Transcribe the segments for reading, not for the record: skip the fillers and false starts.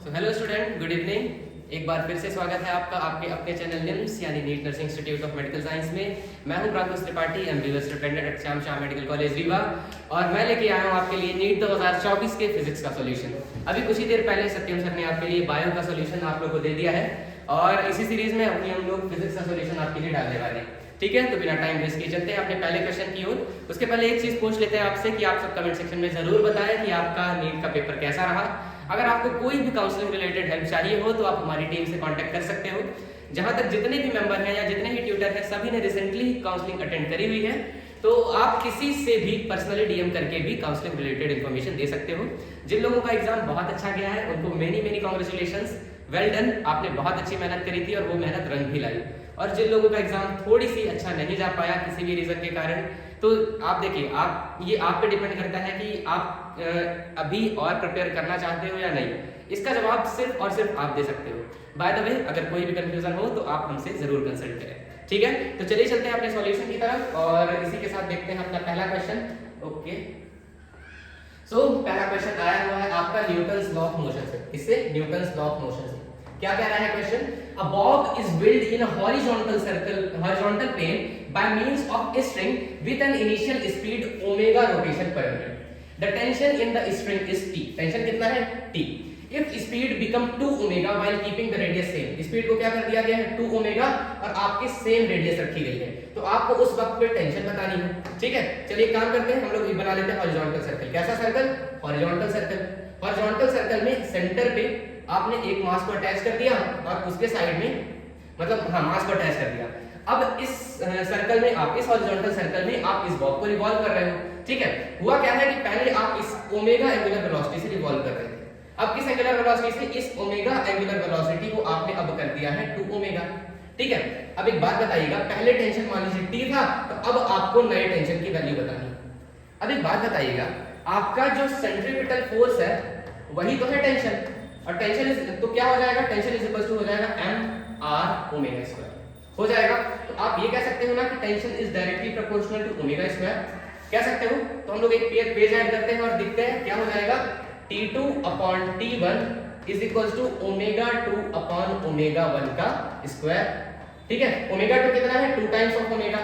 So hello student, good evening. एक बार फिर से स्वागत है आपका आपके अपने चैनल निम्स यानी neat nursing institute of medical science में। मैं हूं Prakush Tripathi, MBBS student at Shyam Shah medical college Rewa, और मैं लेके आया हूं आपके लिए नीट 2024 के फिजिक्स का सॉल्यूशन। अभी कुछ ही देर पहले सत्यम सर ने आपके लिए बायो का सॉल्यूशन आप लोग को दे दिया है, और इसी सीरीज में अभी हम लोग फिजिक्स का सॉल्यूशन आपके लिए डालने वाले हैं। ठीक है, तो बिना टाइम वेस्ट किए चलते हैं अपने पहले क्वेश्चन की ओर। उसके पहले एक चीज पूछ लेते हैं आपसे कि आप सब कमेंट सेक्शन में जरूर बताएं कि आपका नीट का पेपर कैसा रहा। अगर आपको कोई भी काउंसलिंग रिलेटेड हेल्प चाहिए हो तो आप हमारी टीम से कांटेक्ट कर सकते हो। जहां तक जितने भी मेंबर हैं या जितने भी ट्यूटर हैं, सभी ने रिसेंटली काउंसलिंग अटेंड करी हुई है, तो आप किसी से भी पर्सनली डीएम करके भी काउंसलिंग रिलेटेड इन्फॉर्मेशन दे सकते हो। जिन लोगों का एग्जाम बहुत अच्छा गया है उनको many many congratulations, well done, आपने बहुत अच्छी मेहनत करी थी और वो मेहनत रंग भी लाई। और जिन लोगों का एग्जाम थोड़ी सी अच्छा नहीं जा पाया किसी भी रीजन के कारण, तो आप देखिए, आप पे डिपेंड करता है कि आप अभी और प्रिपेयर करना चाहते हो या नहीं। इसका जवाब सिर्फ और सिर्फ आप दे सकते हो। बाय द वे, अगर कोई भी कंफ्यूजन हो तो आप हमसे जरूर कंसल्ट करें। ठीक है, तो चलिए चलते हैं अपने सॉल्यूशन की तरफ, और इसी के साथ देखते हैं अपना पहला क्वेश्चन। ओके, सो पहला क्वेश्चन आया हुआ है आपका न्यूटन्स लॉ ऑफ मोशन से। इससे न्यूटन्स लॉ ऑफ मोशन से क्या कह रहा है question? A bob is build in a horizontal plane by means of a string with an initial speed omega rotation per minute. The tension in the string is t. Tension कितना है? t. If speed become 2 omega while keeping the radius same. Speed को क्या कर दिया गया है? 2 omega, और आपकी सेम रेडियस रखी गई है, तो आपको उस वक्त पे टेंशन बतानी है। ठीक है, चलिए एक काम करते हैं, हम लोग बना लेते हैं हॉरिजॉन्टल सर्कल। कैसा circle? Horizontal circle. Horizontal circle में सेंटर पे आपने एक मास को अटैच कर दिया, और उसके साइड में मास को अटैच कर दिया। अब इस सर्कल में आप, इस हॉरिजॉन्टल सर्कल में आप इस बॉब को रिवॉल्व कर रहे हो। ठीक है, हुआ क्या है कि पहले आप इस ओमेगा एंगुलर वेलोसिटी से रिवॉल्व कर रहे थे। अब किस एंगुलर वेलोसिटी से? इस ओमेगा एंगुलर वेलोसिटी को आपने अब कर दिया है 2 ओमेगा। ठीक है, अब एक बात बताइएगा, पहले टेंशन मान लीजिए t था, तो अब आपको नए टेंशन की वैल्यू बतानी है। अब एक बात बताइएगा, आपका जो सेंट्रीपिटल फोर्स है वही तो है टेंशन, और टेंशन इज, तो क्या हो जाएगा? टेंशन इज इक्वल टू हो जाएगा mr ओमेगा स्क्वायर हो जाएगा। तो आप ये कह सकते हो ना कि tension is directly proportional to omega square, कह सकते हो। तो हम लोग एक पेज ऐड करते हैं और दिखते हैं क्या हो जाएगा। t2 upon t1 is equal to omega 2 upon omega 1 का स्क्वायर। ठीक है, ओमेगा 2 कितना है? 2 टाइम्स ऑफ ओमेगा।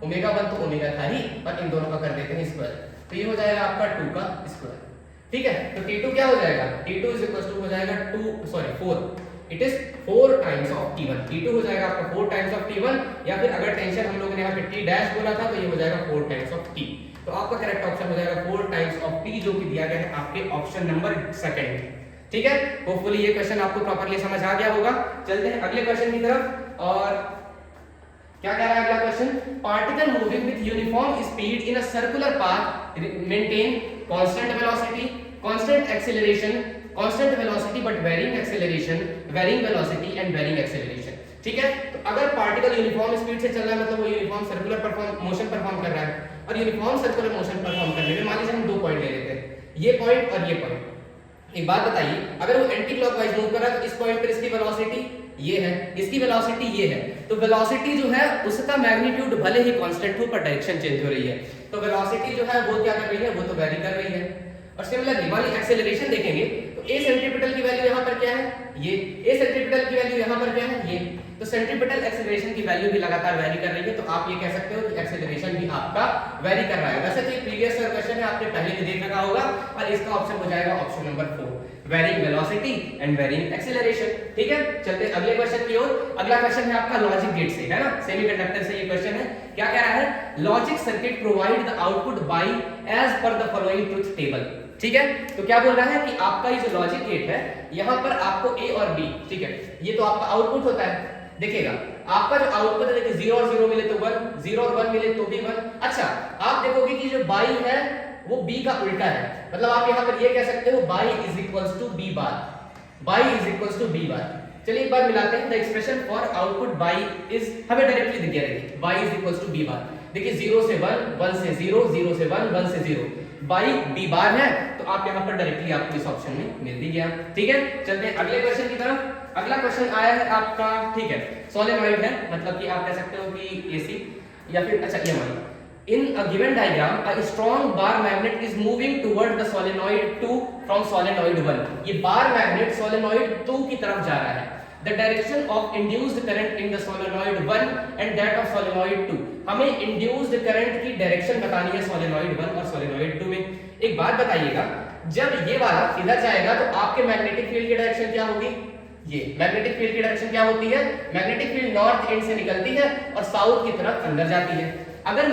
ओमेगा 1 तो ओमेगा था ही, और इन दोनों का कर देते हैं स्क्वायर, तो ये हो जाएगा आपका 2 का स्क्वायर। ठीक है, तो t2 क्या हो जाएगा? t2 इज इक्वल टू हो जाएगा 4, it is 4 times of t1। t2 हो जाएगा आपका 4 टाइम्स ऑफ t1, या फिर अगर टेंशन हम लोगों ने यहाँ पे t डैश बोला था तो ये हो जाएगा 4 टाइम्स ऑफ t। तो आपका करेक्ट ऑप्शन हो जाएगा 4 टाइम्स ऑफ t, जो कि दिया गया है आपके ऑप्शन नंबर 2। ठीक है, होपफुली ये क्वेश्चन आपको प्रॉपर्ली समझ आ गया होगा। चलते हैं अगले क्वेश्चन की तरफ, और क्या कह रहा है अगला question? Particle moving with uniform speed in a circular path maintain constant velocity, constant acceleration, constant velocity but varying acceleration, varying velocity and varying acceleration. ठीक है, तो अगर पार्टिकल यूनिफॉर्म स्पीड से चल रहा है, मतलब वो यूनिफॉर्म सर्कुलर मोशन परफॉर्म कर रहा है, और यूनिफॉर्म सर्कुलर मोशन परफॉर्म करने में मान लीजिए हम 2 पॉइंट ले लेते हैं, ये पॉइंट और ये पॉइंट। एक बात बताइए, अगर वो एंटी क्लॉकवाइज मूव कर रहा है तो इस पॉइंट पर इसकी वेलोसिटी ये है, इसकी वेलोसिटी ये है, तो वेलोसिटी जो है उसका मैग्नीट्यूड भले ही कांस्टेंट हो पर डायरेक्शन चेंज हो रही है, तो वेलोसिटी जो है वो क्या कर रही है? वो तो वेरी कर रही है। और सिमिलरली वाली एक्सेलरेशन देखेंगे तो ए सेंट्रीपिटल की वैल्यू यहाँ पर क्या है? ये। ए सेंट्रीपिटल की वैल्यू यहाँ पर क्या है? ये। तो सेंट्रीपिटल एक्सेलरेशन की वैल्यू भी लगातार वेरी कर रही है, तो आप ये कह सकते हो कि एक्सेलरेशन भी आपका वेरी कर रहा है। वैसे तो ये प्रीवियस क्वेश्चन है, आपने पहले भी देख रखा होगा, और इसका ऑप्शन हो जाएगा option number 4, varying velocity and varying acceleration. ठीक है, चलते हैं अगले क्वेश्चन की ओर। अगला क्वेश्चन है आपका लॉजिक गेट से, है ना, सेमीकंडक्टर से ये क्वेश्चन है। क्या कह रहा है? Logic circuit provide the output Y as per the following truth table. ठीक है, तो क्या बोल रहा है कि आपका ये जो लॉजिक गेट है, यहाँ पर आपको A और B, ठीक है, ये तो आपका आउटपुट होता है। देखिएगा, आपका जो आउटपुट है, देखिए 0 और 0 मिले तो 1, 0 और 1 मिले तो भी 1। अच्छा, आप देखोगे कि जो बाई है वो B का उल्टा है, मतलब आप यहाँ पर ये कह सकते हो Y is equals to B bar, Y is equals to B bar. चलिए एक बार मिलाते हैं। The expression for output Y is, हमें डायरेक्टली दिख गया, देखिए Y is equals to B bar. देखिए 0 से 1, 1 से 0, 0 से 1, 1 से 0, बाई B बार है, तो आप यहाँ पर डायरेक्टली आपको इस ऑप्शन में मिल भी गया। ठीक है, चलते हैं अगले क्वेश्चन की तरफ। अगला क्वेश्चन आया है आपका, ठीक है, सोलेनॉइड है, मतलब कि आप कह सकते हो कि AC, या फिर अच्छा ये हमारी In a given diagram, a strong bar magnet is moving toward the solenoid 2 from solenoid 1. ये bar magnet solenoid 2 की तरफ जा रहा है. The direction of induced current in the solenoid 1 and that of solenoid 2. हमें induced current की direction बतानी है solenoid 1 और solenoid 2 में. एक बात बताइएगा, जब ये वाला इधर जाएगा तो आपके मैग्नेटिक फील्ड की डायरेक्शन क्या होगी? ये मैग्नेटिक फील्ड की डायरेक्शन क्या होती है? मैग्नेटिक फील्ड नॉर्थ एंड से निकलती है और साउथ की तरफ अंदर जाती है. अगर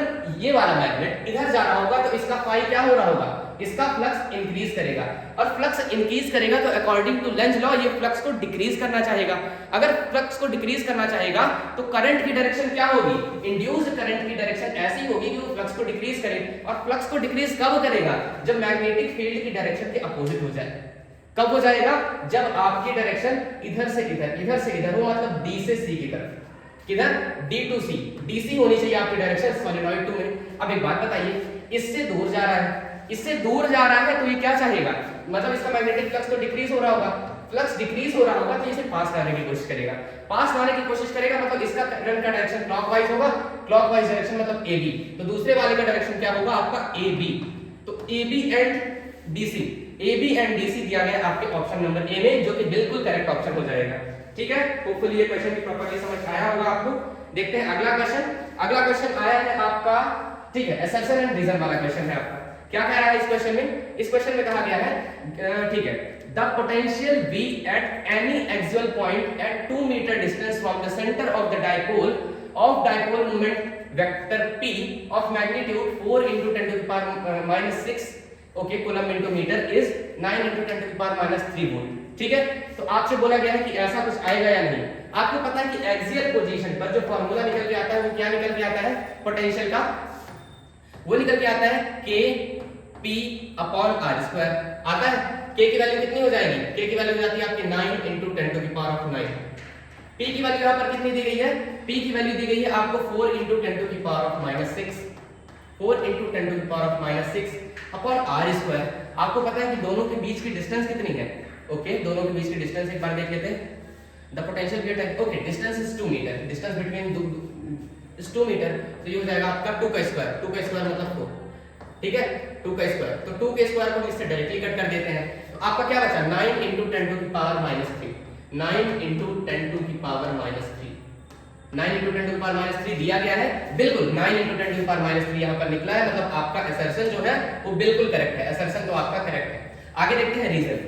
ये वाला मैग्नेट इधर जा रहा होगा तो इसका फाई क्या हो रहा होगा? इसका फ्लक्स इंक्रीज करेगा, और फ्लक्स इंक्रीज करेगा तो अकॉर्डिंग टू लेंज लॉ ये फ्लक्स को डिक्रीज करना चाहेगा. अगर फ्लक्स को डिक्रीज करना चाहेगा तो करंट की डायरेक्शन क्या होगी? इंड्यूस्ड करंट की डायरेक्शन ऐसी होगी कि वो फ्लक्स को डिक्रीज करे. और फ्लक्स को डिक्रीज कब करेगा? जब मैग्नेटिक फील्ड की डायरेक्शन के अपोजिट हो जाए. कब हो जाएगा? जब आपकी डायरेक्शन इधर से इधर हो, मतलब डी से सी की तरफ. किधर? D to C. DC होनी चाहिए आपकी डायरेक्शन सोलेनॉइड 2 में. अब एक बात बताइए, इससे दूर जा रहा है तो ये क्या चाहेगा? मतलब इसका मैग्नेटिक फ्लक्स तो डिक्रीज हो रहा होगा. फ्लक्स डिक्रीज हो रहा होगा तो इसे पास करने की कोशिश करेगा. मतलब इसका करंट का डायरेक्शन क्लॉकवाइज होगा. क्लॉकवाइज डायरेक्शन मतलब AB. तो दूसरे वाले का डायरेक्शन क्या होगा आपका? AB. तो AB एंड DC दिया गया आपके ऑप्शन नंबर A में, जो कि बिल्कुल करेक्ट ऑप्शन हो जाएगा. ठीक है, होपफुली ये क्वेश्चन की प्रॉपर्ली समझ आया होगा आपको. देखते हैं अगला क्वेश्चन आया है आपका. ठीक है, असर्शन एंड रीजन वाला क्वेश्चन है आपका. क्या कह रहा है इस क्वेश्चन में? इस क्वेश्चन में कहा गया है, ठीक है, the potential V at any axial point at 2 metre distance from the centre of the dipole moment vector P of magnitude 4 × 10 to the power -6 okay coulomb into metre is 9 × 10 to the power -3 volt. ठीक है, तो आपसे बोला गया है कि ऐसा कुछ आएगा या नहीं. आपको पता है कि एक्सियल पोजीशन पर जो फार्मूला निकल के आता है वो क्या निकल के आता है पोटेंशियल का? वो निकल के आता है Kp/r² आता है. K की वैल्यू कितनी हो जाएगी? K की वैल्यू हो जाती है आपकी 9 × 10 to the power 9. P की वैल्यू यहां पर कितनी दी गई है? P की वैल्यू दी गई है आपको 4 × 10 to the power -6. 4 × 10 to the power -6 upon r². आपको पता है कि दोनों के बीच की डिस्टेंस कितनी है? ओके, दोनों के बीच की डिस्टेंस एक बार देख लेते हैं. The potential get okay distance is 2 metre. Distance between is 2 metre. तो ये हो जाएगा आपका 2 का स्क्वायर. 2 का स्क्वायर मतलब 4. ठीक है, 2 का स्क्वायर. तो 2 के स्क्वायर को हम इससे डायरेक्टली कट कर देते हैं. तो आपका क्या बचा? 9 × 10 to the power -3. 9 × 10 to the power -3. 9 × 10 to the power -3 दिया गया है. बिल्कुल 9 × 10 to the power -3 यहां पर निकला है. मतलब आपका असर्शन जो है वो बिल्कुल करेक्ट है. असर्शन तो आपका करेक्ट है. आगे देखते हैं रीजन.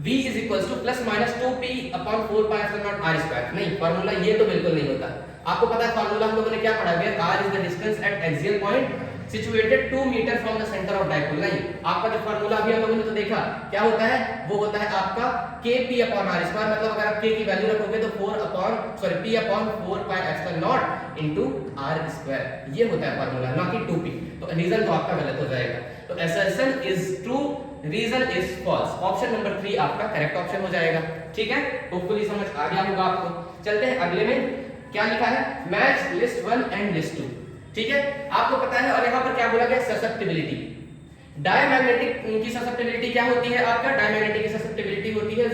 V = ±2p/4πε0r². नहीं, फार्मूला ये तो बिल्कुल नहीं होता. आपको पता है फार्मूला हम लोगों ने क्या पढ़ा है? r is the distance at axial point situated 2 metre from the center of dipole. नहीं, आपका जो फार्मूला अभी हम लोगों ने तो देखा क्या होता है? वो होता है आपका Kp/r². मतलब अगर आप K की वैल्यू रखोगे तो P/4πε0 r². ये होता है फार्मूला, ना कि 2p. तो रीजन तो आपका गलत हो जाएगा. तो assertion is true, reason is false. Option number 3 आपका करेक्ट ऑप्शन हो जाएगा. ठीक है, होपफुली समझ आ गया होगा आपको. चलते हैं अगले में. क्या लिखा है? Match list 1 and list 2. ठीक है, आपको पता है. और यहाँ पर क्या बोला गया? ससेप्टिबिलिटी. डायमैग्नेटिक की ससेप्टिबिलिटी क्या होती है आपका? डायमैग्नेटिक की ससेप्टिबिलिटी होती है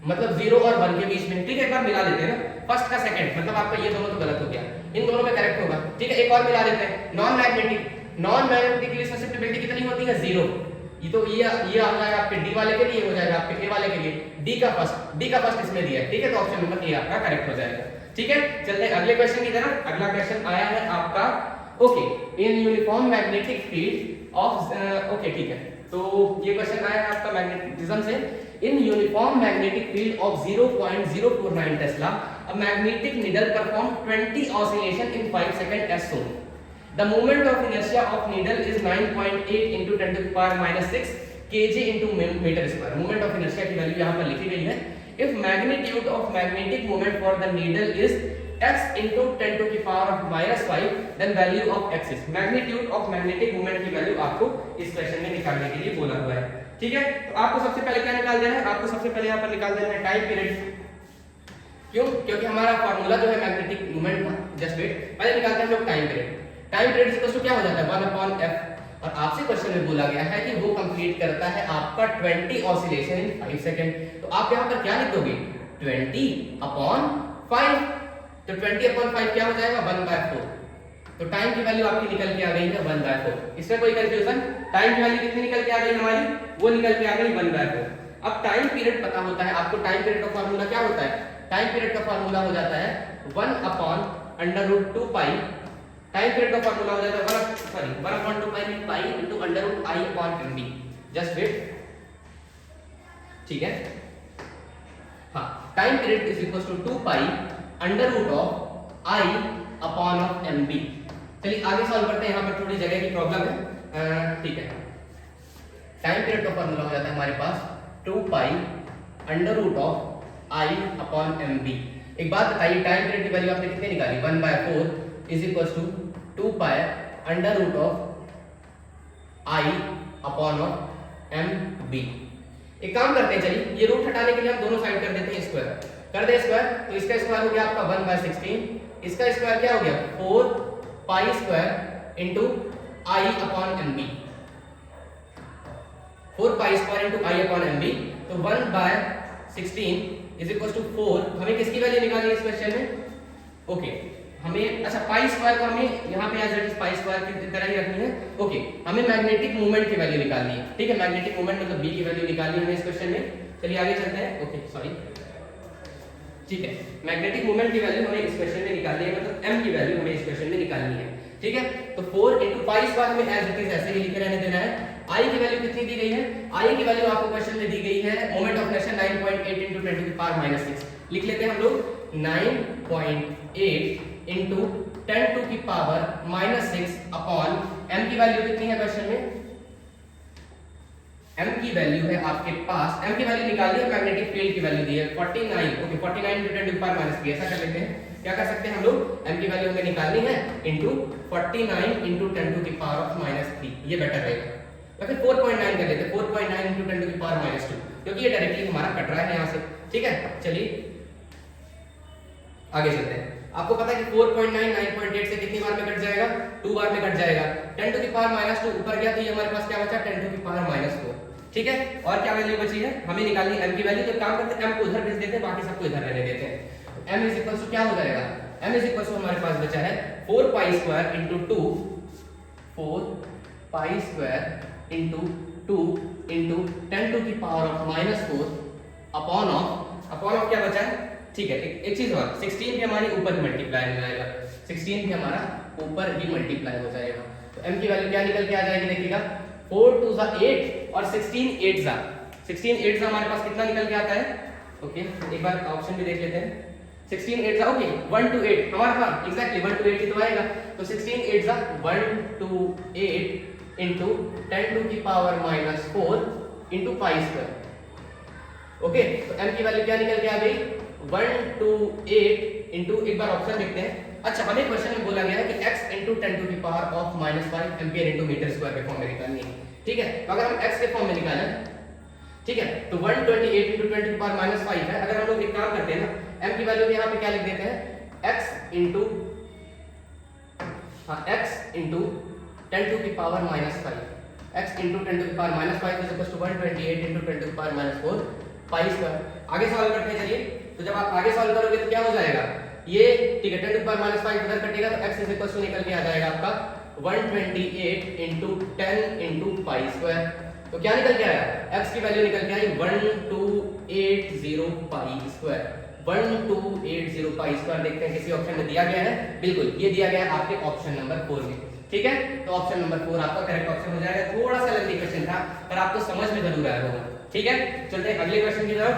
मतलब 0 और 1 के बीच में. ठीक है, एक बार मिला लेते हैं ना, फर्स्ट का सेकंड. मतलब आपका ये दोनों तो गलत हो गया, इन दोनों में करेक्ट होगा. ठीक है, एक और मिला लेते हैं. नॉन मैग्नेटिक की ससेप्टिबिलिटी कितनी होती है? 0. ये तो ये आ जाएगा आपके डी वाले के लिए, हो जाएगा आपके ए वाले के लिए. डी का फर्स्ट इसमें दिया है. ठीक है, तो ऑप्शन नंबर ए आपका करेक्ट हो जाएगा. ठीक है, चलते हैं अगले क्वेश्चन की तरफ. अगला क्वेश्चन आया है आपका okay in uniform magnetic field of okay ठीक है. तो ये क्वेश्चन आया है आपका मैग्नेटिज्म से. In uniform magnetic field of 0.049 tesla a magnetic needle perform 20 oscillation in 5 second as shown. The moment of inertia of needle is 9.8 × 10 to the power -6 kg × meter square. Moment of inertia की value यहाँ पर लिखी गई है. If magnitude of magnetic moment for the needle is x × 10 to the power -5, then value of x is. Magnitude of magnetic moment की value आपको इस question में निकालने के लिए बोला हुआ है. ठीक है, तो आपको सबसे पहले क्या निकाल देना है? आपको सबसे पहले यहाँ पर निकाल देना है टाइम पीरियड. क्यों? क्योंकि हमारा फार्मूला जो है मैग्नेटिक मोमेंट का, जस्ट वेट, पहले निकालते हैं हम लोग time period. Time period equal to क्या हो जाता है? 1/f. और आपसे क्वेश्चन में बोला गया है कि वो कंप्लीट करता है आपका 20 ऑसिलेशन इन 5 सेकंड. तो आप यहां पर क्या लिख दोगे? 20/5. तो 20/5 क्या हो जाएगा? 1/4. तो टाइम की वैल्यू आपकी निकल के आ गई है 1/4। इसमें कोई कंफ्यूजन? टाइम की वैल्यू कितनी निकल के आ गई हमारी? वो निकल के आ गई 1/4। अब टाइम पीरियड पता होता है आपको। टाइम पीरियड का फार्मूला क्या होता है? टाइम पीरियड का फार्मूला हो जाता है 1/√2 पाई। टाइम पीरियड का फार्मूला हो जाता है 1/2 पाई into √i/mb। जस्ट वेट, ठीक है। हाँ, time period is equal to 2 pi √i/mb। चलिए आगे सॉल्व करते हैं। यहाँ पर थोड़ी जगह की प्रॉब्लम है, ठीक है। टाइम पीरियड का फार्मूला हो जाता है हमारे पास 2 पाई √i/mb। एक बात बताइए, टाइम पीरियड की वैल्यू आपने कितनी निकाली? 1/4 is equal to 2 pi √i/mb। एक काम करते हैं, चलिए ये रूट हटाने के लिए हम दोनों साइड कर देते हैं स्क्वायर। कर दे स्क्वायर, तो इसका स्क्वायर हो गया आपका 1/16, इसका स्क्वायर क्या हो गया 4 pi square into i/mb। 4 pi square into i/mb, तो 1/16 इज इक्वल टू 4। हमें किसकी वैल्यू निकालनी है इस क्वेश्चन में? ओके, हमें अच्छा पाई स्क्वायर को हमें यहाँ पे as it is pi square की तरह ही रखनी है। ओके, हमें मैग्नेटिक मोमेंट की वैल्यू निकालनी है, ठीक है। मैग्नेटिक मोमेंट मतलब b की वैल्यू निकालनी है हमें इस क्वेश्चन में। चलिए आगे चलते हैं। ओके सॉरी, ठीक है। मैग्नेटिक मोमेंट की वैल्यू हमें इस क्वेश्चन में निकालनी है, मतलब m की वैल्यू हमें इस क्वेश्चन में निकालनी है, ठीक है। तो 4 into पाई स्क्वायर हमें एज इट इज ऐसे ही लिखे रहने देना है। i की वैल्यू कितनी दी गई है? i की वैल्यू आपको क्वेश्चन में दी गई है मोमेंट ऑफ इनर्शिया 9.8 into 10⁻⁻6। लिख लेते हैं हम लोग 9.8 into 10⁻⁻6 अपॉन m की वैल्यू कितनी है क्वेश्चन में? m की वैल्यू है आपके पास, m की वैल्यू निकाल दी है, मैग्नेटिक फील्ड की वैल्यू दी है 49। Okay, 49 into 10⁻⁻3। ऐसा कर लेते हैं, क्या कर सकते हैं हम लोग? m की वैल्यू हमें निकालनी है into 49 into 10⁻⁻3। ये बेटर रहेगा। या फिर 4.9 कर लेते हैं, 4.9 into 10⁻⁻2, क्योंकि ये डायरेक्टली हमारा कट रहा है यहाँ से, ठीक है। चलिए आगे चलते हैं। आपको पता है कि 4.9 9.8 से कितनी बार में कट जाएगा? 2 बार में कट जाएगा। 10⁻⁻2 ऊपर गया तो ये हमारे पास क्या बचा? 10⁻⁻4, ठीक है। और क्या वैल्यू बची है? हमें निकालनी है m की वैल्यू। तो काम करते हैं, m को उधर भेज देते हैं, बाकी सबको इधर रहने देते हैं। m इज इक्वल टू क्या हो जाएगा? m इज इक्वल टू हमारे पास बचा है 4 pi square into 2, 4 pi square into 2 into 10⁻⁻4 upon of क्या बचा है? ठीक है, एक चीज और, 16 भी हमारी ऊपर ही मल्टीप्लाई हो जाएगा, 16 भी हमारा ऊपर ही मल्टीप्लाई हो जाएगा। तो m की वैल्यू क्या निकल के आ जाएगी? देखिएगा 4 2 8 और 16 8 हमारे पास कितना निकल के आता है? ओके, एक बार ऑप्शन भी देख लेते हैं। 16 8 ओके 1 to 8 हमारा, हाँ एग्जैक्टली 1 to 8 ही तो आएगा। तो 16 8 1 to 8 into 10⁻⁻4 into pi square. Okay, तो m की वैल्यू क्या निकल के आ गई? 1 to 8 into, एक बार ऑप्शन देखते हैं। अच्छा, हमें क्वेश्चन में बोला गया है कि x into 10⁻⁻5 ampere into metre square के फॉर्म में निकालनी है, ठीक है। तो अगर हम x के फॉर्म में निकालें, ठीक है, तो 128 into 10⁻⁻5 है। अगर हम लोग एक काम करते हैं ना, m की वैल्यू यहाँ पे क्या लिख देते हैं? x into 10⁻⁻5, x into 10⁻⁻5 is equal to 128 into 10⁻⁴ pi square. आगे सॉल्व करते हैं, चलिए। तो जब आप आगे सॉल्व करोगे तो क्या हो जाएगा? ये ठीक है, 10⁻⁻5 इधर कटेगा तो x इज इक्वल टू निकल के आ जाएगा आपका 128 into 10 into पाई स्क्वायर। तो क्या निकल के आया? x की वैल्यू निकल के आई 1280 पाई स्क्वायर। 1280 pi square. देखते हैं किसी ऑप्शन में दिया गया है? बिल्कुल, ये दिया गया है आपके ऑप्शन नंबर 4 में, ठीक है। तो ऑप्शन नंबर 4 आपका करेक्ट ऑप्शन हो जाएगा। थोड़ा सा लेंथी क्वेश्चन था, पर आपको समझ में जरूर आया होगा, ठीक है। चलते हैं अगले क्वेश्चन की तरफ।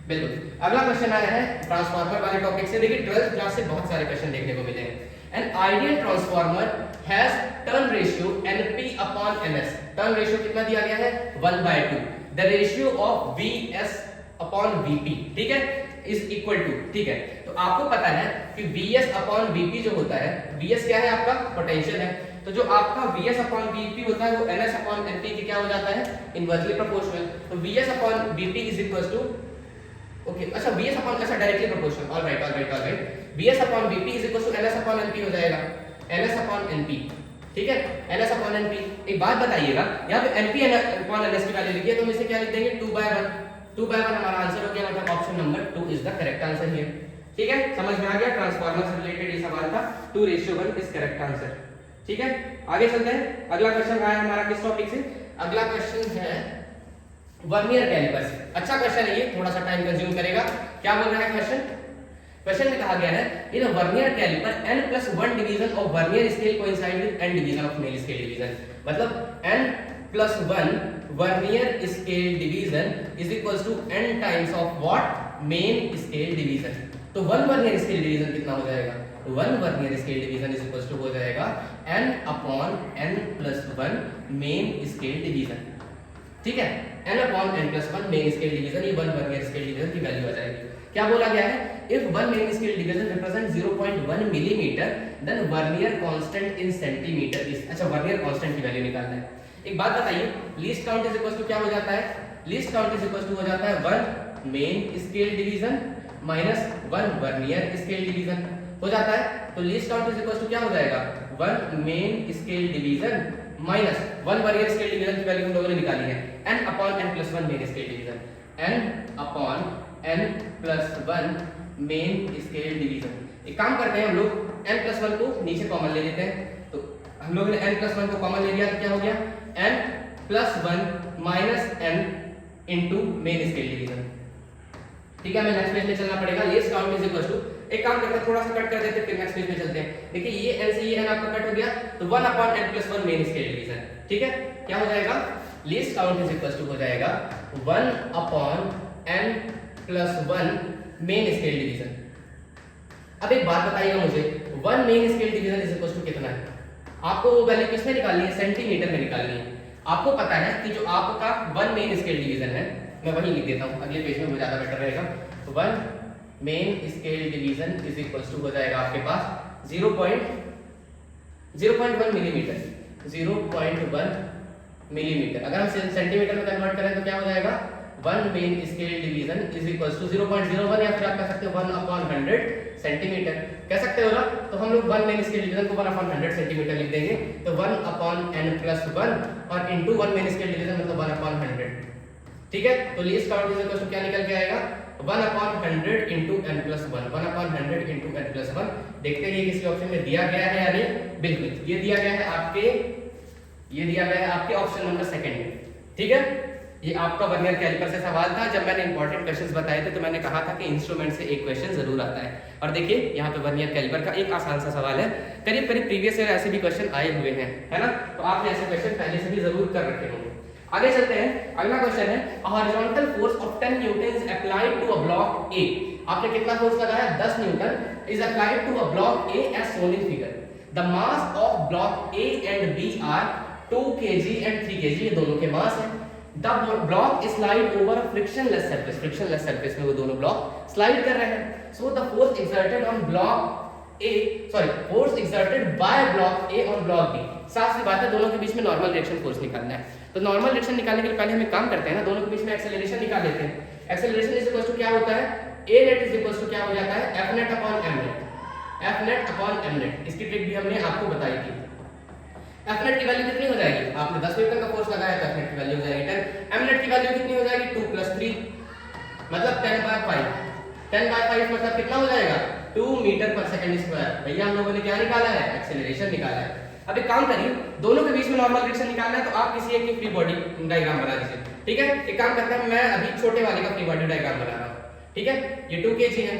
बिल्कुल, अगला क्वेश्चन आया है ट्रांसफार्मर वाले टॉपिक से। देखिए 12th क्लास से बहुत सारे क्वेश्चन देखने को मिले हैं। An ideal transformer has turn ratio Np/ns। Turn ratio कितना दिया गया है? 1/2। द रेशियो ऑफ Vs/Vp, ठीक है, इज इक्वल टू, ठीक है। तो आपको पता है कि Vs/Vp जो होता है, Vs क्या है? आपका पोटेंशियल है। तो जो आपका Vs/Vp होता है वो Ns/Np के क्या हो जाता है? Inversely proportional. तो Vs/Vp is equal to, okay, अच्छा अच्छा directly proportional. Alright, Vs/Vp is equal to Ns/Np हो जाएगा, Ns/Np, ठीक है, Ns/Np। एक बात बताइएगा, यहाँ पे Np/Ns की वैल्यू लिखी है तो हम इसे क्या लिख देंगे? 2/1 हमारा आंसर हो गया, मतलब option number 2 is the correct answer here, ठीक है, समझ में आ गया, ट्रांसफार्मर से रिलेटेड ये सवाल था, 2:1 इज करेक्ट आंसर। ठीक है, आगे चलते हैं। अगला क्वेश्चन आया हमारा किस टॉपिक से? अगला क्वेश्चन है वर्नियर कैलिपर से। अच्छा क्वेश्चन है ये, थोड़ा सा टाइम कंज्यूम करेगा। क्या बोल रहा है क्वेश्चन? क्वेश्चन में कहा गया है in vernier calliper n+1 division of vernier scale coincide with n division of main scale division. मतलब n+1 vernier scale division is equals to n times of what? Main scale division. तो 1 vernier scale division कितना हो जाएगा? 1 vernier scale division is equals to हो जाएगा n/n+1 main scale division. ठीक है, n/n+1 main scale division, ये 1 vernier scale division की वैल्यू आ जाएगी। क्या बोला गया है? If 1 main scale division represent 0.1 millimetre then vernier constant in centimetre is. अच्छा, वर्नियर कांस्टेंट की वैल्यू निकालना है। एक बात बताइए, least count is equals to क्या हो जाता है? Least count is equals to हो जाता है 1 main scale division minus 1 vernier scale division हो जाता है। तो least count is equals to क्या हो जाएगा? 1 main scale division minus 1 vernier scale division की वैल्यू हम लोगों ने निकाली है n/n+1 main scale division, n/n+1 main scale division. एक काम करते हैं, हम लोग n+1 को नीचे कॉमन ले लेते हैं। तो हम लोग ने n+1 को कॉमन ले लिया तो क्या हो गया? n+1 minus n into main scale division. ठीक है, हमें नेक्स्ट पेज में चलना पड़ेगा। Least count is equal to, एक काम करते हैं, थोड़ा सा कट कर देते हैं, फिर नेक्स्ट पेज में चलते हैं। देखिए ये n से ये n आपका कट हो गया, तो 1/n+1 मेन स्केल डिवीजन। ठीक है, क्या हो जाएगा? Least count is equal to हो जाएगा 1/n+1 मेन स्केल डिवीजन। अब एक बात बताइएगा मुझे, 1 main scale division is equal to कितना है? आपको वो वैल्यू किसमें निकालनी है? सेंटीमीटर में निकालनी है। आपको पता है कि जो आपका 1 मेन स्केल डिवीजन है, मैं वही लिख देता हूं, अगले पेज में वो ज्यादा बेटर रहेगा। 1 main scale division is equal to हो जाएगा आपके पास 0.1 मिलीमीटर, 0.1 मिलीमीटर। अगर हम सेंटीमीटर में कन्वर्ट करें तो क्या हो जाएगा? 1 main scale division is equal to 0.01, या फिर आप कह सकते हो 1/100 सेंटीमीटर कह सकते हो ना। तो हम लोग 1 मेन स्केल डिवीजन को 1/100 सेंटीमीटर लिख देंगे। तो 1/n+1 और इनटू 1 मेन स्केल डिवीजन मतलब 1/100। ठीक है, तो least count is equal to क्या निकल के आएगा? 1/100 इनटू n+1, 1/100 इनटू n+1। देखते हैं ये किसी ऑप्शन में दिया गया है या नहीं। बिल्कुल, ये दिया गया है आपके, ये दिया गया है आपके ऑप्शन नंबर 2 में। ठीक है, ये आपका वर्नियर कैलिपर से सवाल था। जब मैंने इंपॉर्टेंट क्वेश्चंस बताए थे तो मैंने कहा था कि इंस्ट्रूमेंट से एक क्वेश्चन जरूर आता है। और देखिए यहाँ पे वर्नियर कैलिपर का एक आसान सा सवाल है, करीब करीब प्रीवियस ईयर ऐसे भी क्वेश्चन आए हुए हैं, है ना। तो आपने ऐसे क्वेश्चन पहले से भी जरूर कर रखे होंगे। आगे चलते हैं, अगला क्वेश्चन है horizontal force of 10 newton is applied to a block A. आपने कितना फोर्स लगाया? 10 newton is applied to a block A as shown in figure. The mass of block A and B are 2 kg and 3 kg, ये दोनों के mass है। The block slide over frictionless surface, frictionless surface में वो दोनों block slide कर रहे हैं। So the force exerted on block A, sorry force exerted by block A on block B. साफ सी बात है, दोनों के बीच में नॉर्मल डायरेक्शन फोर्स निकालना है। तो नॉर्मल डायरेक्शन निकालने के लिए पहले हम एक काम करते हैं ना, दोनों के बीच में एक्सेलरेशन निकाल लेते हैं। एक्सेलरेशन इज इक्वल टू क्या होता है? a net is equal to क्या हो जाता है? f net upon m net, f net upon m net। इसकी ट्रिक भी हमने आपको बताई थी। f net की वैल्यू कितनी हो जाएगी? आपने 10 न्यूटन का फोर्स लगाया तो f net की वैल्यू हो जाएगी 10। m net की वैल्यू कितनी हो जाएगी? 2 + 3 मतलब 10/5। 10/5 मतलब कितना हो जाएगा? 2 मीटर पर सेकंड स्क्वायर। भैया हम लोगों ने क्या निकाला है? एक्सेलरेशन निकाला है। अब एक काम करिए, दोनों के बीच में नॉर्मल डायरेक्शन निकालना है तो आप किसी एक की फ्री बॉडी डायग्राम बना दीजिए। ठीक है, एक काम करते हैं, मैं अभी छोटे वाले का फ्री बॉडी डायग्राम बना रहा हूं। ठीक है, ये 2 kg है,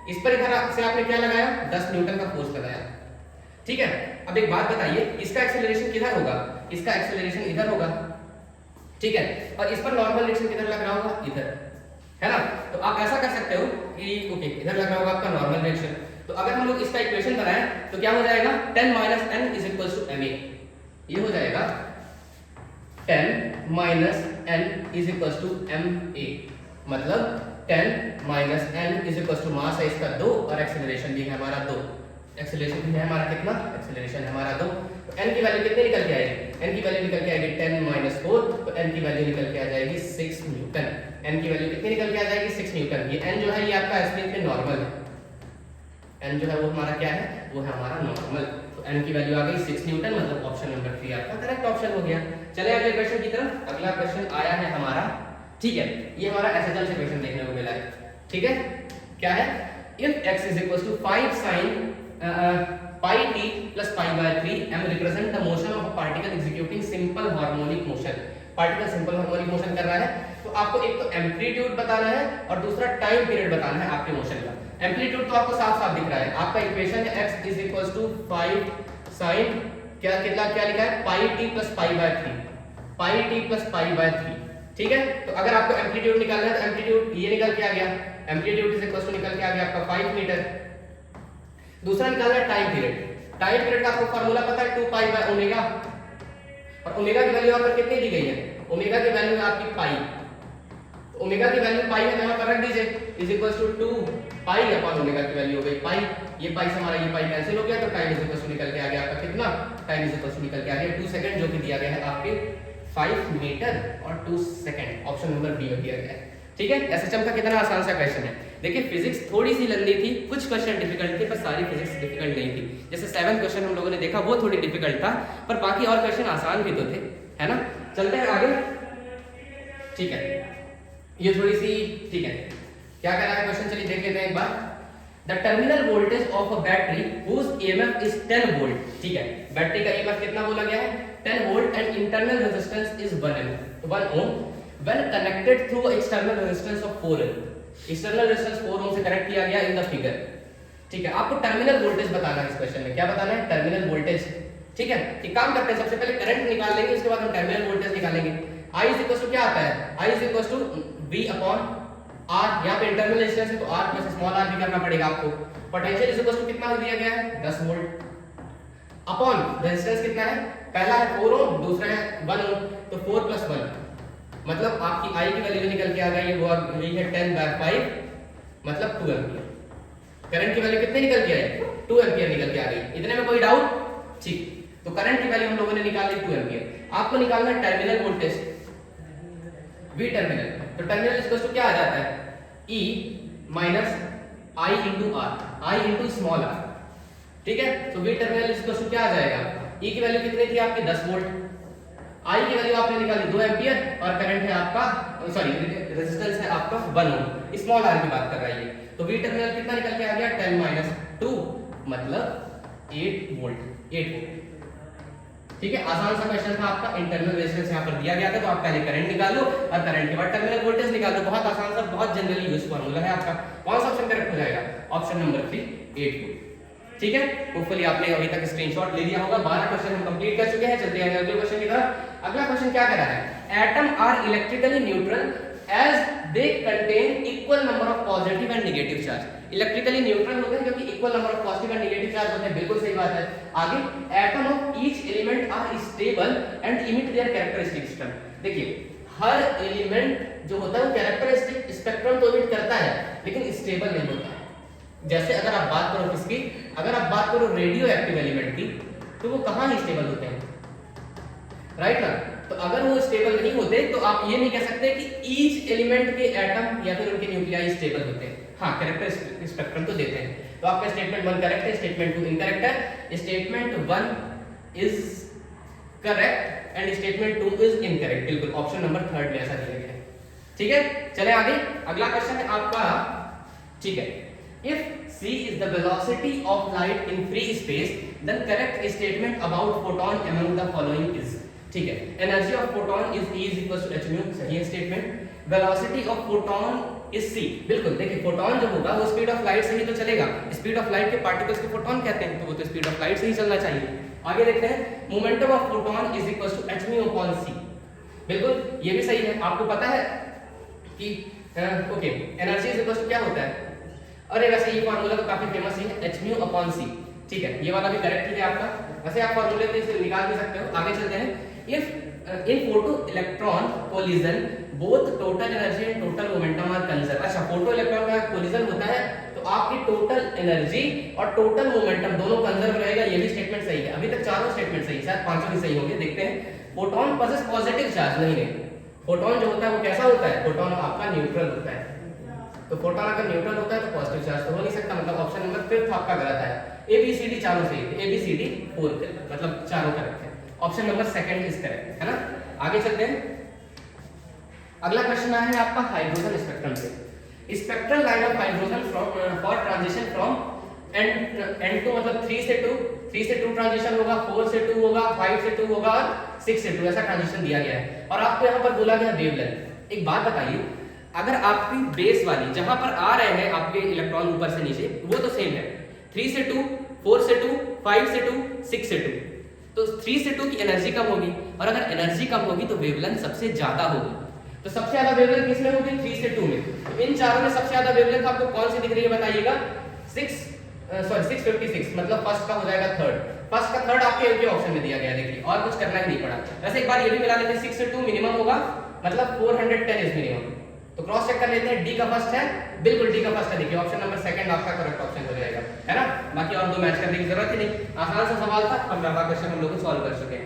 इस पर इधर से आपने क्या लगाया? 10 न्यूटन का फोर्स लगाया। ठीक है, अब एक बात बताइए, इसका एक्सेलरेशन किधर होगा? इसका एक्सेलरेशन इधर होगा। ठीक है, और इस पर नॉर्मल डायरेक्शन किधर लग रहा होगा? इधर, है ना। तो आप ऐसा कर सकते हो कि ओके, इधर लग रहा होगा आपका नॉर्मल डायरेक्शन। तो अगर हम लोग इसका इक्वेशन बनाएं तो क्या हो जाएगा? 10 - n = ma। ये हो जाएगा 10 - n = ma, मतलब 10 - n मास है इसका 2 और एक्सेलरेशन भी है हमारा 2। एक्सेलरेशन भी है हमारा कितना? एक्सेलरेशन है हमारा 2। तो n की वैल्यू कितनी निकल के आएगी? n की वैल्यू निकल के आएगी 10 - 4, तो n की वैल्यू निकल के आ जाएगी 6 न्यूटन। n की वैल्यू कितनी निकल के आ जाएगी? 6 न्यूटन। ये n जो है ये आपका एस्पेक्ट में नॉर्मल है। n जो है वो हमारा क्या है? वो है हमारा नॉर्मल। तो n की वैल्यू आ गई 6 न्यूटन, मतलब ऑप्शन नंबर 3 आपका करेक्ट ऑप्शन हो गया। चलिए अगले क्वेश्चन की तरफ। अगला क्वेश्चन आया है हमारा, ठीक है, ये हमारा एसएचएल से क्वेश्चन देखने को मिला है। ठीक है, क्या है? if x is equals to 5 sin pi t plus pi by 3 m represent the motion of a particle executing simple harmonic motion। Particle simple harmonic motion कर रहा है, तो आपको एक तो एम्पलीट्यूड बताना है और दूसरा टाइम पीरियड बताना है आपके मोशन का। एम्पलीट्यूड तो आपको साफ साफ दिख रहा है, आपका इक्वेशन है x is equals to 5 sin क्या लिखा है पाई t plus pi by 3, pi t plus pi by 3, ठीक है। तो अगर आपको एम्पलीट्यूड निकालना है तो एम्पलीट्यूड ये निकल के आ गया, एम्पलीट्यूड इज इक्वल टू निकल के आ गया आपका 5 मीटर। दूसरा निकालना है टाइम पीरियड, टाइम पीरियड का आपको फार्मूला पता है 2 पाई बाय ओमेगा, और ओमेगा की वैल्यू यहां पर कितनी दी गई है, ओमेगा की वैल्यू है आपकी पाई, तो ओमेगा की वैल्यू पाई है, यहां पर रख दीजिए is equal to 2 pi upon omega की वैल्यू हो गई पाई, ये पाई से हमारा ये पाई कैंसिल हो गया, तो टाइम इज इक्वल टू निकल के आ गया आपका कितना, टाइम इज इक्वल टू निकल के आ गया 2 सेकंड, जो कि दिया गया है आपके 5 मीटर और 2 सेकंड, ऑप्शन नंबर बी में दिया गया है, ठीक है। एसएचएम का कितना आसान सा क्वेश्चन है। देखिए फिजिक्स थोड़ी सी लंबी थी, कुछ क्वेश्चन डिफिकल्ट थे, पर सारी फिजिक्स डिफिकल्ट नहीं थी। जैसे 7 क्वेश्चन हम लोगों ने देखा वो थोड़ी डिफिकल्ट था, पर बाकी और क्वेश्चन आसान भी तो थे, है ना। चलते हैं आगे, ठीक है। ये थोड़ी सी ठीक है, क्या कह रहा है क्वेश्चन, चलिए देख लेते हैं एक बार। The terminal voltage of a battery whose EMF is 10 volt, ठीक है। बैटरी का ईएमएफ कितना बोला गया है 10 volt and internal resistance is 1 ohm when connected through external resistance of 4 ohm, external resistance 4 ohm से कनेक्ट किया गया इन द फिगर, ठीक है। आपको टर्मिनल वोल्टेज बताना है इस क्वेश्चन में, क्या बताना है टर्मिनल वोल्टेज, ठीक है। एक काम करते हैं, सबसे पहले करंट निकाल लेंगे, उसके बाद हम टर्मिनल वोल्टेज निकालेंगे। I इज इक्वल टू क्या आता है, I is equal to V upon R, यहाँ पे इंटरनल रेजिस्टेंस है तो R प्लस स्मॉल r भी करना पड़ेगा आपको। पोटेंशियल इज इक्वल टू कितना दिया गया है 10 वोल्ट अपॉन रेजिस्टेंस कितना है, पहला है 4 ओम, दूसरा है 1 ओम, तो 4 प्लस 1 मतलब आपकी I की वैल्यू निकल के आ गई है, वो यही है 10 बाय 5 मतलब 2 एम्पीयर। करंट की वैल्यू कितने निकल के आई 2 एम्पीयर निकल के आ गई, इतने में कोई डाउट, ठीक। तो करंट की वैल्यू हम लोगों ने निकाली 2 एम्पीयर। आपको निकालना है टर्मिनल वोल्टेज V टर्मिनल, तो टर्मिनल इक्वल टू क्या आ जाता है E minus I into R, I into small r, ठीक है। तो V टर्मिनल इक्वल टू क्या आ जाएगा, E की वैल्यू कितनी थी आपकी 10 वोल्ट, I की वैल्यू आपने निकाली 2 एम्पीयर और करंट है आपका सॉरी रेजिस्टेंस है आपका 1 ओम, स्मॉल r की बात कर रहा है ये, तो V टर्मिनल कितना निकल के आ गया 10 माइनस 2 मतलब 8 वोल्ट, 8 वोल्ट, ठीक है। आसान सा क्वेश्चन था आपका, इंटरनल रेजिस्टेंस यहां पर दिया गया था, तो आप पहले करंट निकालो और करंट के बाद टर्मिनल वोल्टेज निकालो। बहुत आसान सा, बहुत जनरली यूज फार्मूला है आपका। कौन सा ऑप्शन करेक्ट हो जाएगा, ऑप्शन नंबर 3 8 वोल्ट, ठीक है। होपफुली आपने अभी तक स्क्रीनशॉट ले लिया होगा। 12 क्वेश्चन हम कंप्लीट कर चुके हैं। चलते हैं अगले क्वेश्चन की तरफ। अगला क्वेश्चन क्या कह रहा है, atom are electrically neutral as they contain equal number of positive and negative charge. Electrically neutral होते हैं क्योंकि equal number of positive and negative charge होते हैं, बिल्कुल सही बात है। आगे atom of each element are stable and emit their characteristic spectrum. देखिए हर एलिमेंट जो होता है वो कैरेक्टरिस्टिक स्पेक्ट्रम तो इमिट करता है लेकिन स्टेबल नहीं होता। जैसे अगर आप बात करो किसकी, अगर आप बात करो रेडियो एक्टिव एलिमेंट की, तो वो कहाँ स्टेबल होते हैं, राइट ना। तो अगर वो स्टेबल नहीं होते तो आप ये नहीं कह सकते कि ईच एलिमेंट के एटम या फिर उनके न्यूक्लियाई स्टेबल होते हैं। हाँ कैरेक्टर स्पेक्ट्रम तो देते हैं। तो आपका स्टेटमेंट 1 करेक्ट है, स्टेटमेंट 2 इनकरेक्ट है। Statement 1 is correct and statement 2 is incorrect, बिल्कुल ऑप्शन नंबर 3 में ऐसा दिया गया है, ठीक है। चले आगे, अगला क्वेश्चन है आपका, ठीक है। If c is the velocity of light in free space, then correct statement about photon among the following is, ठीक है। Energy of photon is E is equals to h mu, सही है statement. Velocity of photon is c, बिल्कुल। देखिए photon जो होगा वो speed of light से ही तो चलेगा, स्पीड ऑफ लाइट के पार्टिकल्स को फोटोन कहते हैं, तो वो तो स्पीड ऑफ लाइट से ही चलना चाहिए। आगे देखते हैं, momentum of photon is equal to h mu upon c, बिल्कुल ये भी सही है। आपको पता है कि okay energy is equal to क्या होता है, अरे वैसे ये फार्मूला तो काफी फेमस है, h mu upon c, ठीक है। ये वाला भी करेक्ट ही है आपका, वैसे आप फार्मूले से इसे निकाल भी सकते हो। आगे चलते हैं, if in photo electron collision both total energy and total momentum are conserve. अच्छा फोटो इलेक्ट्रॉन का कोलिजन होता है तो आपकी टोटल एनर्जी और टोटल मोमेंटम दोनों कंजर्व रहेगा, ये भी स्टेटमेंट सही है। अभी तक चारों स्टेटमेंट सही है, शायद पांचों भी सही होंगे, देखते हैं। फोटोन पॉसेस पॉजिटिव चार्ज, नहीं फोटोन जो होता है वो कैसा होता है, फोटोन आपका न्यूट्रल होता है। तो फोटोन अगर न्यूट्रल होता है तो पॉजिटिव चार्ज तो हो नहीं सकता, मतलब ऑप्शन नंबर 5 आपका गलत है। ए बी सी डी चारों सही है, ए बी सी डी 4 मतलब चारों करेक्ट है, ऑप्शन नंबर 2 इज करेक्ट, है ना। आगे चलते हैं, अगला क्वेश्चन आया है आपका हाइड्रोजन स्पेक्ट्रम से। Spectral line of hydrogen for transition from N2 मतलब 3 से 2 ट्रांजिशन होगा, 4 से 2 होगा, 5 से 2 होगा और 6 से 2 ऐसा ट्रांजिशन दिया गया है। और आपको यहाँ पर बोला गया वेवलेंथ। एक बात बताइए, अगर आपकी बेस वाली जहां पर आ रहे हैं आपके इलेक्ट्रॉन ऊपर से नीचे वो तो सेम है, 3 से 2, 4 से 2, 5 से 2, 6 से 2, तो 3 से 2 की एनर्जी कम होगी और अगर एनर्जी कम होगी तो वेवलेंथ सबसे ज्यादा होगी। तो सबसे ज्यादा वेवलेंथ किसमें होगी? 3 से 2 में। तो इन चारों में सबसे ज्यादा वेवलेंथ आपको कौन सी दिख रही है बताइएगा? 656 मतलब फर्स्ट का हो जाएगा थर्ड। फर्स्ट का थर्ड आपके एक ऑप्शन में दिया गया है, देखिए और कुछ करना ही नहीं पड़ा। वैसे एक बार ये भी मिला लेते हैं, 6 से 2 मिनिमम होगा मतलब 410 इज मिनिमम। तो क्रॉस चेक कर लेते हैं, डी का फर्स्ट है, बिल्कुल डी का फर्स्ट है, देखिए ऑप्शन नंबर सेकंड आपका करेक्ट ऑप्शन हो जाएगा, है ना। बाकी और दो मैच करने की जरूरत ही नहीं, आसान सा सवाल था, हम ज्यादा क्वेश्चन हम लोग सॉल्व कर सके।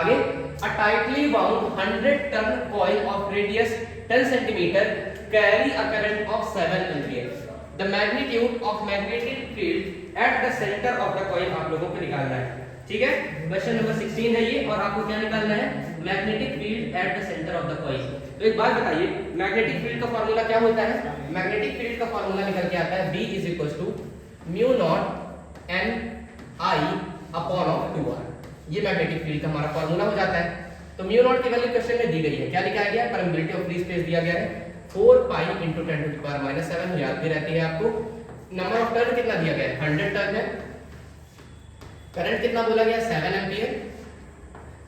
आगे, a tightly bound 100 turn coil of radius 10 centimetre carry a current of 7 ampere. The magnitude of magnetic field at the centre of the coil आप लोगों को निकालना है, ठीक है। क्वेश्चन नंबर 16 है ये, और आपको क्या निकालना है? Magnetic field at the centre of the coil. तो एक बात बताइए, मैग्नेटिक फील्ड का फार्मूला क्या होता है? मैग्नेटिक फील्ड का फार्मूला निकल के आता है B = μ0 n I upon 2r। ये मैग्नेटिक फील्ड का हमारा फार्मूला हो जाता है। तो μ0 की वैल्यू क्वेश्चन में दी गई है, क्या लिखा गया है? परमिबिलिटी ऑफ फ्री स्पेस दिया गया है 4 पाई × 10⁻⁷ याद भी रहती है आपको। नंबर ऑफ टर्न कितना दिया गया है? 100 टर्न है। करंट कितना बोला गया? 7 एम्पीयर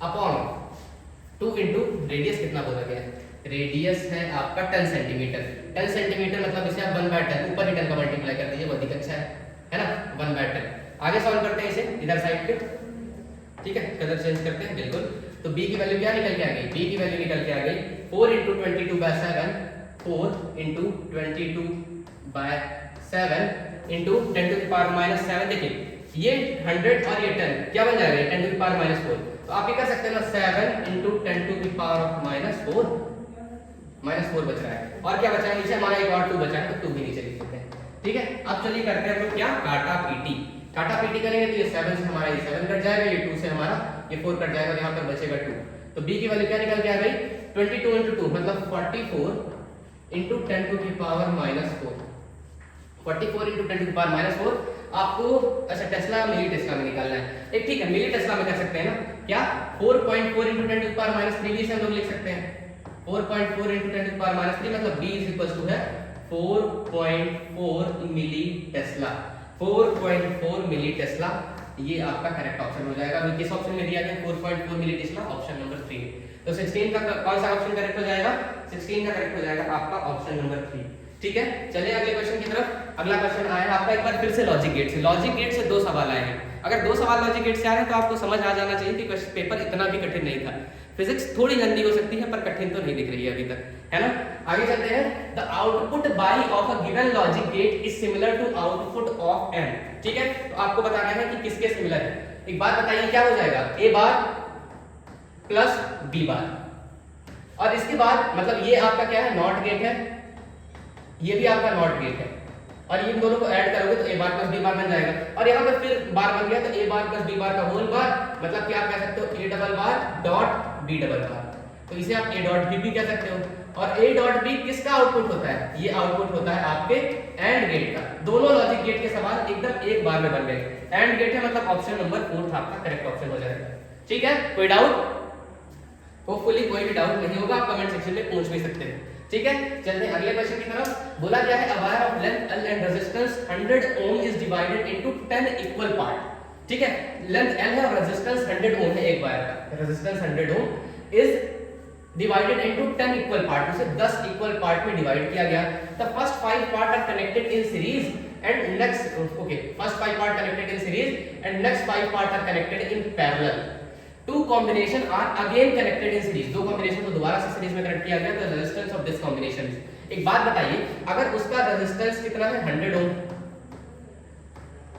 अपॉन 2 × रेडियस कितना बोला गया है? रेडियस है आपका 10 सेंटीमीटर। 10 सेंटीमीटर मतलब इसे आप 1/10 ऊपर ही 10 का मल्टीप्लाई कर दीजिए, बहुत ही अच्छा है ना, 1/10। आगे सॉल्व करते हैं इसे इधर साइड पे, ठीक है, कलर चेंज करते हैं बिल्कुल। तो b की वैल्यू क्या निकल के आ गई? b की वैल्यू निकल के आ गई 4 × 22/7, 4 × 22/7 × 10⁻⁷। देखिए ये 100 और ये 10 क्या बन जाएगा? 10⁻⁴। तो आप ये कर सकते हैं ना, 7 × 10⁻⁴ -4 बच रहा है, और क्या बचा है नीचे हमारा? एक और 2 बचा है, तो 2 भी नीचे लिख देते हैं, ठीक है। अब चलिए करते हैं तो क्या, काटा पीटी। काटा पीटी करेंगे तो ये 7 से हमारा ये 7 कट जाएगा, ये 2 से हमारा ये 4 कट जाएगा, यहाँ पर बचेगा 2। तो b की वैल्यू क्या निकल के आ गई? 22 × 2 मतलब 44 × 10⁻⁴। 44 × 10⁻⁴ आपको, अच्छा टेस्ला मिली टेस्ला में निकालना है। एक ठीक है, मिली टेस्ला में कर सकते हैं ना, क्या 4.4 × 10⁻³ भी से हम लोग लिख सकते हैं। 4.4 × 10⁻³ मतलब b = है 4.4 मिली टेस्ला। 4.4 मिली टेस्ला ये आपका करेक्ट ऑप्शन हो जाएगा। अभी किस ऑप्शन में दिया गया? 4.4 मिली टेस्ला, ऑप्शन नंबर 3। तो 16 का कौन सा ऑप्शन करेक्ट हो जाएगा? 16 का करेक्ट हो जाएगा आपका ऑप्शन नंबर 3, ठीक है। चलिए अगले क्वेश्चन की तरफ। अगला क्वेश्चन आया है आपका एक बार फिर से लॉजिक गेट से। लॉजिक गेट से 2 सवाल आए हैं। अगर 2 सवाल लॉजिक गेट से आ रहे हैं तो आपको समझ आ जाना चाहिए कि पेपर इतना भी कठिन नहीं था। फिजिक्स थोड़ी लंबी हो सकती है पर कठिन तो नहीं दिख रही है अभी तक, है ना। आगे चलते हैं। The output by of a given logic gate is similar to output of an, ठीक है। तो आपको बताना है कि किसके सिमिलर है। एक बात बताइए क्या हो जाएगा? a बार प्लस b बार, और इसके बाद मतलब ये आपका क्या है? नॉट गेट है, ये भी आपका नॉट गेट है, और इन दोनों को ऐड करोगे तो a बार प्लस b बार बन जाएगा। और यहाँ पर फिर बार बन गया तो a बार प्लस b बार का होल बार, मतलब कि आप कह सकते हो a double bar dot b double bar. तो इसे आप a डॉट b भी कह सकते हो। और a डॉट b किसका आउटपुट होता है? ये आउटपुट होता है आपके एंड गेट का। दोनों लॉजिक गेट के सवाल एकदम एक बार में बन गए। एंड गेट है मतलब ऑप्शन नंबर 4 आपका करेक्ट ऑप्शन हो जाएगा, ठीक है। कोई डाउट? होपफुली कोई भी डाउट नहीं होगा, आप कमेंट सेक्शन में पूछ भी सकते हैं, ठीक है। चलते हैं अगले क्वेश्चन की तरफ। बोला गया है a wire of length L and resistance 100 ohm is divided into 10 equal part, ठीक है। लेंथ L है और रेजिस्टेंस 100 ओम है एक वायर का। Resistance 100 ohm is divided into 10 equal part, उसे 10 इक्वल पार्ट में डिवाइड किया गया। The first 5 part are connected in series and next first 5 part connected in series and next 5 part are connected in parallel. 2 combination are again connected in series. 2 combination को दोबारा से series में connect किया गया। तो resistance of this combination, एक बात बताइए, अगर उसका रेजिस्टेंस कितना है? 100 ओम,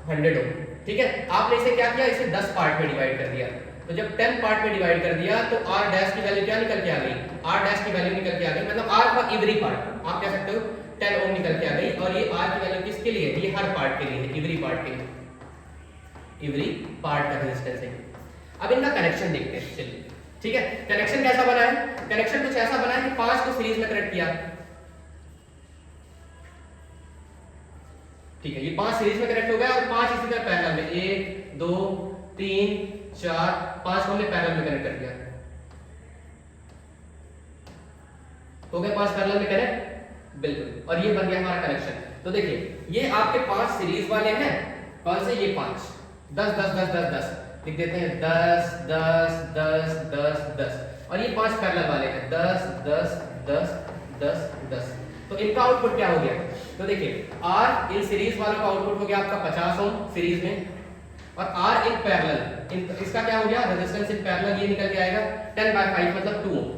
100 ओम, ठीक है। आपने इसे क्या किया? इसे 10 पार्ट में डिवाइड कर दिया। तो जब 10 पार्ट में डिवाइड कर दिया तो r डैश की वैल्यू क्या निकल के आ गई? r डैश की वैल्यू निकल के आ गई, मतलब r का एवरी पार्ट आप कह सकते हो 10 ओम निकल के आ गई। और ये r की वैल्यू किसके लिए है? ये हर पार्ट के लिए है, एवरी पार्ट के लिए, एवरी पार्ट का रेजिस्टेंस है। अब इनका कनेक्शन देखते हैं, चलिए, ठीक है। कनेक्शन कैसा बना है? कनेक्शन कुछ ऐसा बना है कि 5 को सीरीज में कनेक्ट किया, ठीक है, ये 5 सीरीज में कनेक्ट हो गया और 5 इसी तरह पैरेलल में 1 2 3 4 5 को हमने पैरेलल में कनेक्ट कर दिया। हो गया 5 पैरेलल में कनेक्ट, बिल्कुल, और ये बन गया हमारा कनेक्शन। तो देखिए ये आपके 5 सीरीज वाले हैं, कौन से, ये 5 10 10 10 10 10 लिख देते हैं, 10 10 10 10 10, और ये 5 पैरेलल वाले हैं 10 10 10 10 10। तो इनका आउटपुट क्या हो गया, तो देखिए R इन सीरीज वालों का आउटपुट हो गया आपका 50 ओम सीरीज में, और R इन पैरेलल इसका क्या हो गया, रेजिस्टेंस इन पैरेलल ये निकल के आएगा 10/5 मतलब 2 ओम।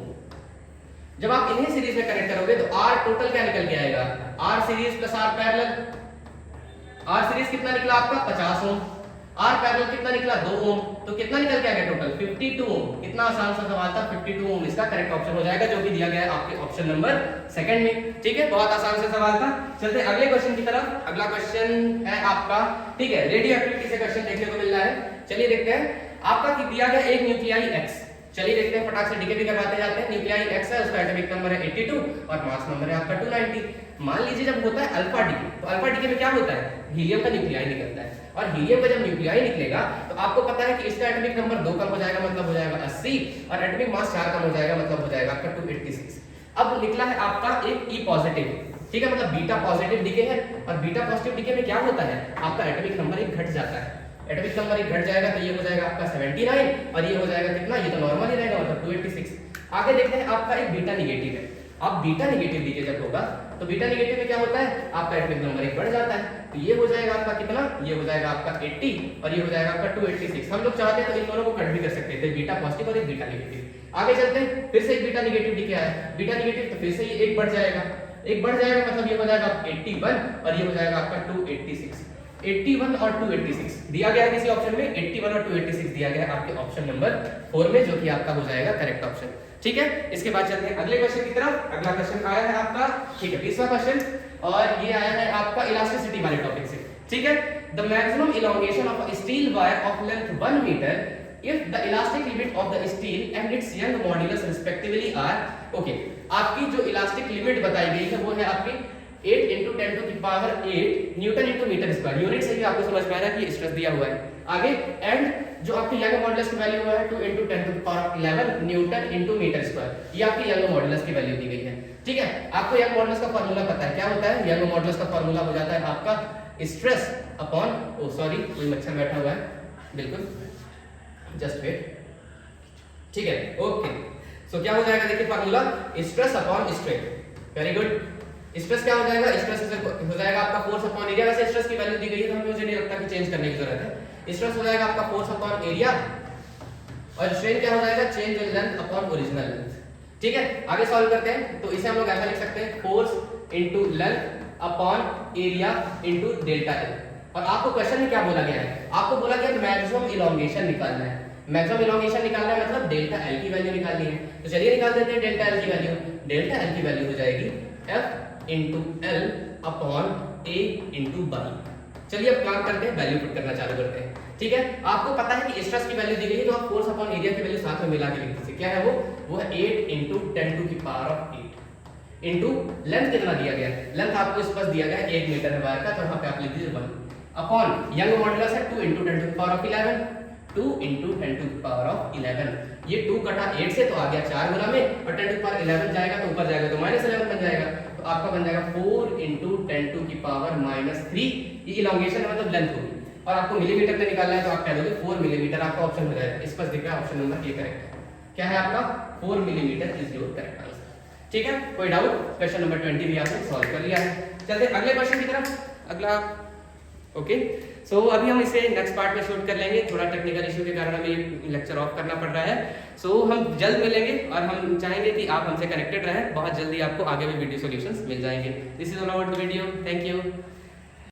जब आप इन्हीं सीरीज में कनेक्ट करोगे तो R टोटल क्या निकल के आएगा, R series plus R parallel, R series कितना निकला आपका 50 ओम, R पैरेलल कितना निकला 2 ओम, तो कितना निकल के आ गया टोटल 52 ओम। कितना आसान सा सवाल था, 52 ओम इसका करेक्ट ऑप्शन हो जाएगा, जो कि दिया गया है आपके ऑप्शन नंबर 2 में। ठीक है, बहुत आसान सा सवाल था। चलते अगले क्वेश्चन की तरफ। अगला क्वेश्चन है आपका, ठीक है, रेडियो एक्टिविटी से क्वेश्चन देखने को मिल रहा है। चलिए देखते हैं, आपका दिया गया एक न्यूक्लियाई X, चलिए देखते हैं, फटाक से डीके भी करवाते जाते हैं। न्यूक्लियाई X है, उसका एटॉमिक नंबर है 82 और मास नंबर है आपका 290। मान लीजिए जब होता है अल्फा डीके, तो अल्फा डीके में क्या होता है, हीलियम का न्यूक्लियाई निकलता है, और हीलियम का जब न्यूक्लियाई निकलेगा तो आपको पता है कि इसका एटॉमिक नंबर 2 कम हो जाएगा, मतलब हो जाएगा 80, और एटॉमिक मास 4 कम हो जाएगा, मतलब हो जाएगा आपका 286। अब निकला है आपका एक E पॉजिटिव, ठीक है, मतलब बीटा पॉजिटिव डीके है, और बीटा पॉजिटिव डीके में क्या होता है, आपका एटॉमिक नंबर 1 घट जाता है। एटॉमिक नंबर 1 घट जाएगा तो ये हो जाएगा आपका 79, और ये हो जाएगा कितना, ये तो नॉर्मल ही रहेगा, मतलब 286। आगे देखते हैं, आपका एक बीटा नेगेटिव है। अब बीटा नेगेटिव डीके जब होगा तो बीटा नेगेटिव में क्या होता है, आपका एटॉमिक नंबर 1 बढ़ जाता है, तो ये हो जाएगा आपका कितना, ये हो जाएगा आपका 80, और ये हो जाएगा आपका 286। हम लोग चाहते हैं तो इन दोनों को कट भी कर सकते थे, बीटा पॉजिटिव और एक बीटा नेगेटिव। आगे चलते हैं, फिर से एक बीटा नेगेटिव डीके आया, बीटा नेगेटिव तो फिर से ये 1 बढ़ जाएगा, 1 बढ़ जाएगा, मतलब ये हो जाएगा 81, और ये हो जाएगा आपका 286। 81 और 286 दिया गया है किसी ऑप्शन में, 81 और 286 दिया गया है आपके ऑप्शन नंबर 4 में, जो कि आपका हो जाएगा करेक्ट ऑप्शन। ठीक है, इसके बाद चलते हैं अगले क्वेश्चन की तरफ। अगला क्वेश्चन आया है आपका, ठीक है, 20वां क्वेश्चन, और ये आया है आपका इलास्टिसिटी वाले टॉपिक से। ठीक है, the maximum elongation of a steel wire of length 1 metre if the elastic limit of the steel and its Young modulus respectively are, okay, आपकी जो इलास्टिक लिमिट बताई गई है वो है आपकी 8 × 10⁸ न्यूटन × मीटर स्क्वायर। यूनिट से ही आपको समझ में आ रहा है कि स्ट्रेस दिया हुआ है। आगे एंड जो आपकी यंग मॉडुलस की वैल्यू है 2 × 10⁻11 न्यूटन × मीटर स्क्वायर, ये आपकी यंग मॉडुलस की वैल्यू दी गई है। ठीक है, आपको यंग मॉडुलस का फार्मूला पता है, क्या होता है, यंग मॉडुलस का फार्मूला हो जाता है आपका स्ट्रेस अपॉन, ओ सॉरी कोई मच्छर बैठा हुआ है, बिल्कुल जस्ट वेट। ठीक है, ओके, सो क्या हो जाएगा, देखिए formula stress upon strain. Very good, stress क्या हो जाएगा, स्ट्रेस हो जाएगा आपका फोर्स अपॉन एरिया। वैसे स्ट्रेस की वैल्यू दी गई है तो हमें मुझे नहीं लगता कि चेंज करने की जरूरत है। स्ट्रेस हो जाएगा आपका फोर्स अपॉन एरिया, और स्ट्रेन क्या हो जाएगा, change in length upon original length. ठीक है, आगे सॉल्व करते हैं, तो इसे हम लोग ऐसा लिख सकते हैं, force into length upon area into delta L. और आपको क्वेश्चन में क्या बोला गया है, आपको बोला गया मैक्सिमम इलोंगेशन निकालना है। मैक्सिमम इलोंगेशन निकालना है मतलब डेल्टा एल की वैल्यू निकालनी है। तो चलिए निकाल देते हैं डेल्टा एल की वैल्यू। डेल्टा एल की वैल्यू हो जाएगी F into L upon A into by. चलिए अब काम करते हैं, वैल्यू पुट करना चालू करते हैं। ठीक है, आपको पता है कि स्ट्रेस की वैल्यू दी गई है, तो आप फोर्स अपॉन एरिया की वैल्यू साथ में मिला के लिख दीजिए। क्या है वो है 8 इंटू 10⁸ 8 इंटू लेंथ कितना दिया गया है, लेंथ आपको इस पास दिया गया है 1 मीटर है वायर का, तो वहां पे आप लिख दीजिए 1 अपॉन यंग मॉडुलस है 2 इंटू 10⁻11 2 इंटू 10⁻11। ये 2 कटा 8 से तो आ गया 4 गुना में, और 10⁻11 जाएगा तो ऊपर जाएगा तो -11 बन जाएगा, तो आपका बन जाएगा 4 इंटू 10⁻³ ये इलोंगेशन है मतलब लेंथ होगी। और आपको मिलीमीटर में निकालना है तो आप कह दोगे 4 मिलीमीटर आपका ऑप्शन हो जाएगा। इस पर दिख रहा है ऑप्शन नंबर ए करेक्ट है। क्या है आपका 4 millimetre is your correct answer. ठीक है, कोई डाउट, क्वेश्चन नंबर 20 भी आपने सॉल्व कर लिया है। चलते अगले क्वेश्चन की तरफ। अगला ओके, सो अभी हम इसे नेक्स्ट पार्ट में शूट कर लेंगे, थोड़ा टेक्निकल इशू के कारण हमें ये लेक्चर ऑफ करना पड़ रहा है। सो हम जल्द मिलेंगे और हम चाहेंगे कि आप हमसे कनेक्टेड रहें, बहुत जल्दी आपको आगे भी वीडियो सॉल्यूशंस मिल जाएंगे। This is all about the video, thank you.